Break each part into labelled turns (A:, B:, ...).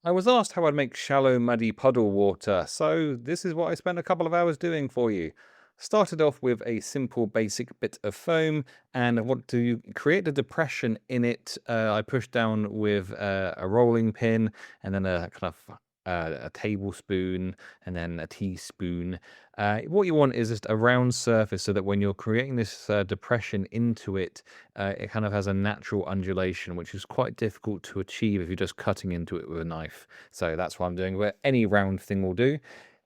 A: I was asked how I'd make shallow, muddy puddle water, so this is what I spent a couple of hours doing for you. Started off with a simple basic bit of foam, and I want to create a depression in it. I pushed down with a rolling pin, and then a kind of a tablespoon, and then a teaspoon. What you want is just a round surface so that when you're creating this depression into it, it kind of has a natural undulation, which is quite difficult to achieve if you're just cutting into it with a knife. So that's what I'm doing, where any round thing will do.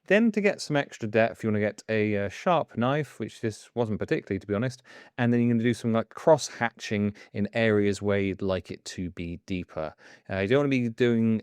A: Then to get some extra depth, you want to get a sharp knife, which this wasn't particularly, to be honest, and then you're going to do some like cross hatching in areas where you'd like it to be deeper. You don't want to be doing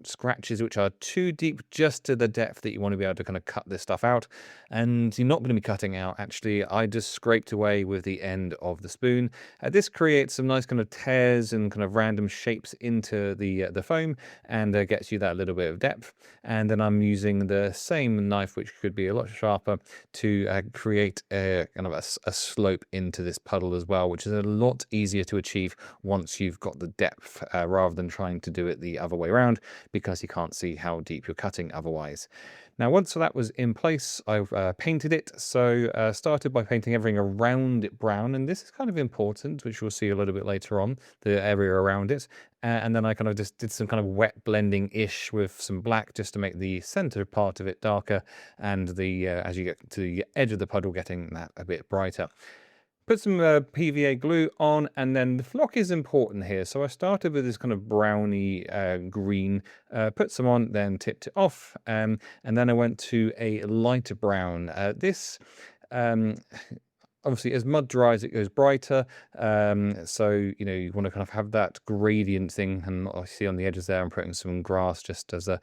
A: scratches which are too deep, just to the depth that you want to be able to kind of cut this stuff out. And you're not going to be cutting out. Actually, I just scraped away with the end of the spoon. This creates some nice kind of tears and kind of random shapes into the foam, and gets you that little bit of depth. And then I'm using the same knife, which could be a lot sharper, to create a kind of a slope into this puddle as well, which is a lot easier to achieve once you've got the depth, rather than trying to do it the other way around, because you can't see how deep you're cutting otherwise. Now, once that was in place, I've painted it. So started by painting everything around it brown, and this is kind of important, which we'll see a little bit later on, the area around it. And then I kind of just did some kind of wet blending-ish with some black, just to make the center part of it darker, and the as you get to the edge of the puddle, getting that a bit brighter. Put some PVA glue on, and then the flock is important here. So I started with this kind of browny green, put some on, then tipped it off, and then I went to a lighter brown. Um, Obviously, as mud dries, it goes brighter. So, you want to kind of have that gradient thing. And I see on the edges there, I'm putting some grass just as a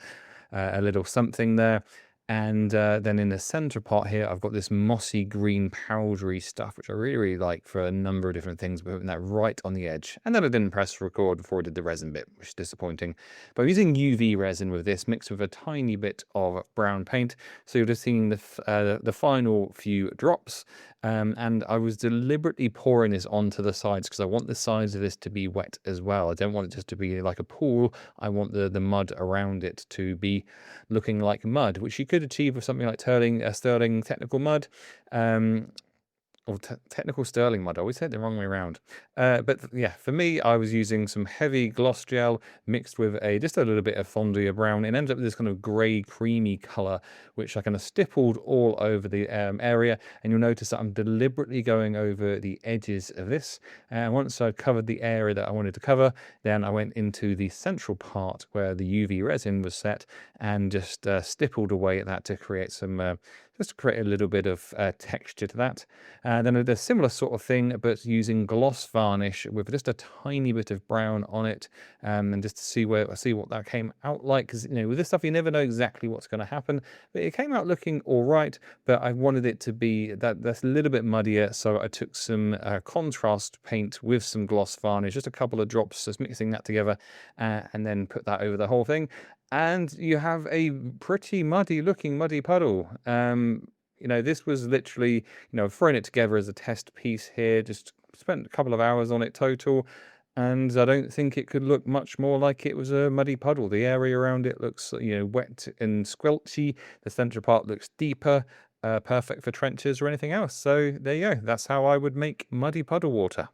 A: little something there. And then in the center part here, I've got this mossy green powdery stuff, which I really, really like for a number of different things, but putting that right on the edge. And then I didn't press record before I did the resin bit, which is disappointing. But I'm using UV resin with this, mixed with a tiny bit of brown paint. So you're just seeing the final few drops. And I was deliberately pouring this onto the sides because I want the sides of this to be wet as well. I don't want it just to be like a pool. I want the mud around it to be looking like mud, which you could achieve with something like sterling technical mud. Or technical sterling mud. I always say it the wrong way around. But yeah, for me, I was using some heavy gloss gel mixed with just a little bit of fondue brown. It ends up with this kind of grey, creamy colour, which I kind of stippled all over the area. And you'll notice that I'm deliberately going over the edges of this. And once I'd covered the area that I wanted to cover, then I went into the central part where the UV resin was set, and just stippled away at that to create some just to create a little bit of texture to that. Then I did a similar sort of thing, but using gloss varnish with just a tiny bit of brown on it, and just to see what that came out like. Because with this stuff, you never know exactly what's going to happen. But it came out looking all right. But I wanted it to be that's a little bit muddier, so I took some contrast paint with some gloss varnish, just a couple of drops, just mixing that together, and then put that over the whole thing. And you have a pretty looking muddy puddle. This was literally, throwing it together as a test piece here, just spent a couple of hours on it total. And I don't think it could look much more like it was a muddy puddle. The area around it looks, wet and squelchy. The central part looks deeper, perfect for trenches or anything else. So there you go. That's how I would make muddy puddle water.